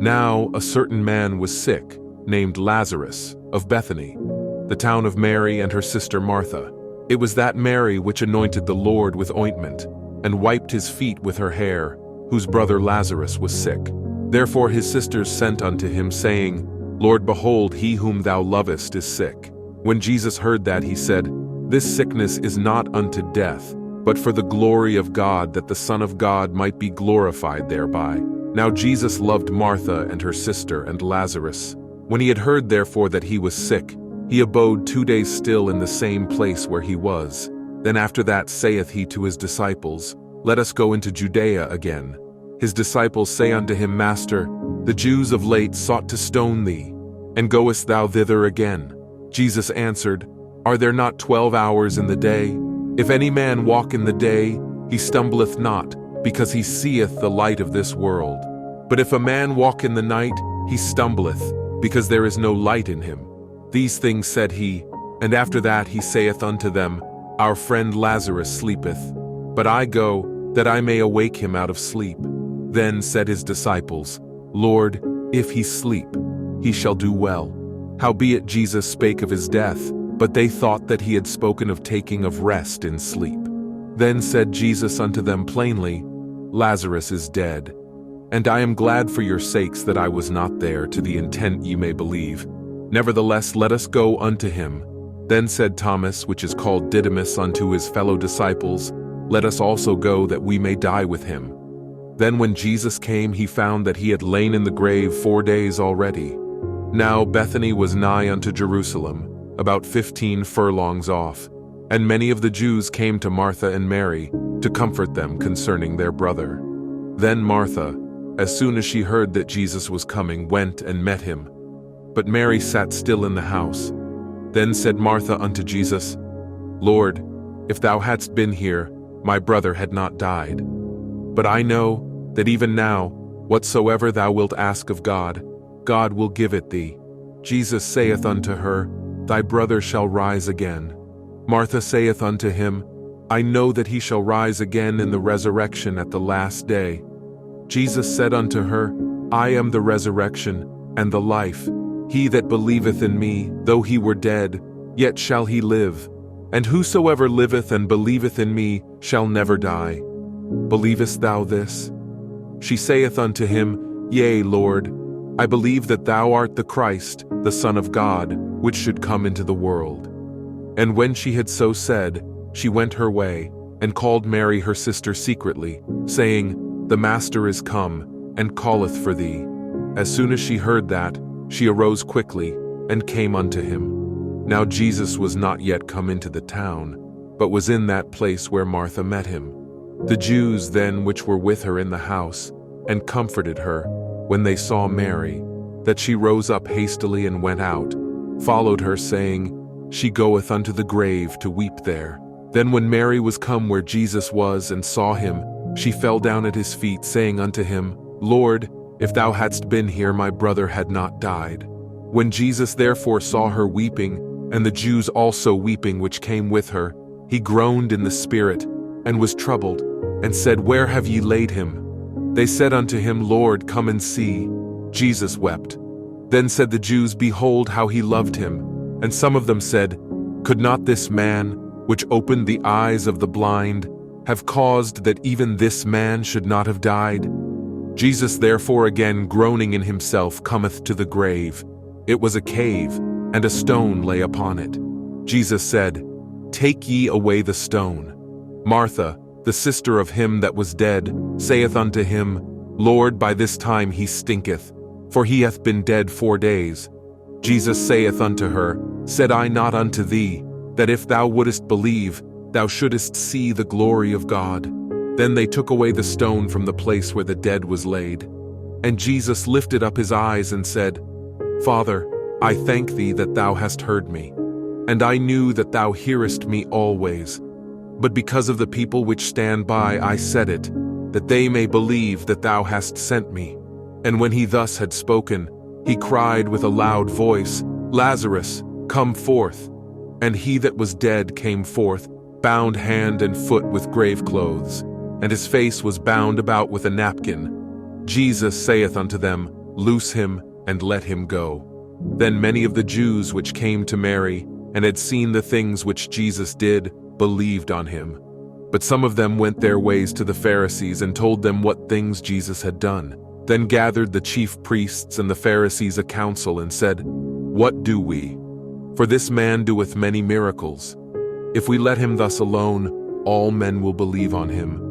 Now a certain man was sick, named Lazarus, of Bethany, the town of Mary and her sister Martha. It was that Mary which anointed the Lord with ointment, and wiped his feet with her hair, whose brother Lazarus was sick. Therefore his sisters sent unto him, saying, Lord, behold, he whom thou lovest is sick. When Jesus heard that, he said, This sickness is not unto death, but for the glory of God, that the Son of God might be glorified thereby. Now Jesus loved Martha and her sister and Lazarus. When he had heard therefore that he was sick, he abode 2 days still in the same place where he was. Then after that saith he to his disciples, Let us go into Judea again. His disciples say unto him, Master, the Jews of late sought to stone thee, and goest thou thither again? Jesus answered, Are there not 12 hours in the day? If any man walk in the day, he stumbleth not, because he seeth the light of this world. But if a man walk in the night, he stumbleth, because there is no light in him. These things said he, and after that he saith unto them, Our friend Lazarus sleepeth, but I go, that I may awake him out of sleep. Then said his disciples, Lord, if he sleep, he shall do well. Howbeit Jesus spake of his death, but they thought that he had spoken of taking of rest in sleep. Then said Jesus unto them plainly, Lazarus is dead, and I am glad for your sakes that I was not there, to the intent ye may believe. Nevertheless, let us go unto him. Then said Thomas, which is called Didymus, unto his fellow disciples, Let us also go, that we may die with him. Then when Jesus came, he found that he had lain in the grave 4 days already. Now Bethany was nigh unto Jerusalem, about 15 furlongs off, and many of the Jews came to Martha and Mary to comfort them concerning their brother. Then Martha, as soon as she heard that Jesus was coming, went and met him. But Mary sat still in the house. Then said Martha unto Jesus, Lord, if thou hadst been here, my brother had not died. But I know that even now, whatsoever thou wilt ask of God, God will give it thee. Jesus saith unto her, Thy brother shall rise again. Martha saith unto him, I know that he shall rise again in the resurrection at the last day. Jesus said unto her, I am the resurrection and the life. He that believeth in me, though he were dead, yet shall he live. And whosoever liveth and believeth in me shall never die. Believest thou this? She saith unto him, Yea, Lord, I believe that thou art the Christ, the Son of God, which should come into the world. And when she had so said, she went her way, and called Mary her sister secretly, saying, The Master is come, and calleth for thee. As soon as she heard that, she arose quickly, and came unto him. Now Jesus was not yet come into the town, but was in that place where Martha met him. The Jews then which were with her in the house, and comforted her, when they saw Mary, that she rose up hastily and went out, followed her, saying, She goeth unto the grave to weep there. Then when Mary was come where Jesus was, and saw him, she fell down at his feet, saying unto him, Lord, if thou hadst been here, my brother had not died. When Jesus therefore saw her weeping, and the Jews also weeping which came with her, he groaned in the spirit, and was troubled, and said, Where have ye laid him? They said unto him, Lord, come and see. Jesus wept. Then said the Jews, Behold how he loved him. And some of them said, Could not this man, which opened the eyes of the blind, have caused that even this man should not have died? Jesus therefore again groaning in himself cometh to the grave. It was a cave, and a stone lay upon it. Jesus said, Take ye away the stone. Martha, the sister of him that was dead, saith unto him, Lord, by this time he stinketh, for he hath been dead 4 days. Jesus saith unto her, Said I not unto thee, that if thou wouldest believe, thou shouldest see the glory of God? Then they took away the stone from the place where the dead was laid. And Jesus lifted up his eyes and said, Father, I thank thee that thou hast heard me. And I knew that thou hearest me always. But because of the people which stand by I said it, that they may believe that thou hast sent me. And when he thus had spoken, he cried with a loud voice, Lazarus, come forth. And he that was dead came forth, bound hand and foot with grave clothes, and his face was bound about with a napkin. Jesus saith unto them, "Loose him and let him go." Then many of the Jews which came to Mary and had seen the things which Jesus did believed on him. But some of them went their ways to the Pharisees and told them what things Jesus had done. Then gathered the chief priests and the Pharisees a council and said, "What do we? For this man doeth many miracles. If we let him thus alone, all men will believe on him,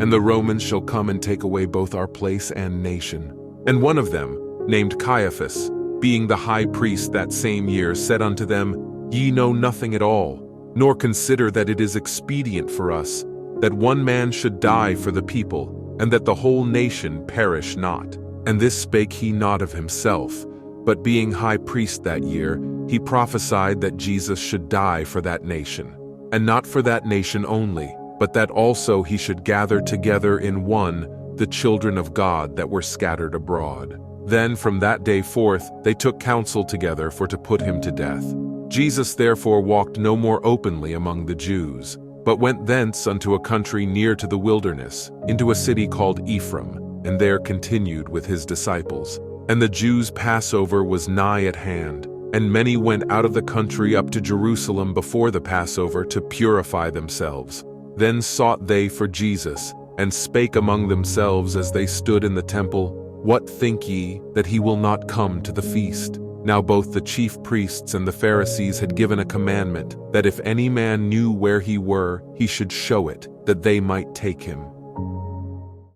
and the Romans shall come and take away both our place and nation." And one of them, named Caiaphas, being the high priest that same year, said unto them, "Ye know nothing at all, nor consider that it is expedient for us that one man should die for the people, and that the whole nation perish not." And this spake he not of himself, but being high priest that year, he prophesied that Jesus should die for that nation. And not for that nation only, but that also he should gather together in one the children of God that were scattered abroad. Then from that day forth they took counsel together for to put him to death. Jesus therefore walked no more openly among the Jews, but went thence unto a country near to the wilderness, into a city called Ephraim, and there continued with his disciples. And the Jews' Passover was nigh at hand, and many went out of the country up to Jerusalem before the Passover to purify themselves. Then sought they for Jesus, and spake among themselves as they stood in the temple, "What think ye, that he will not come to the feast?" Now both the chief priests and the Pharisees had given a commandment, that if any man knew where he were, he should show it, that they might take him.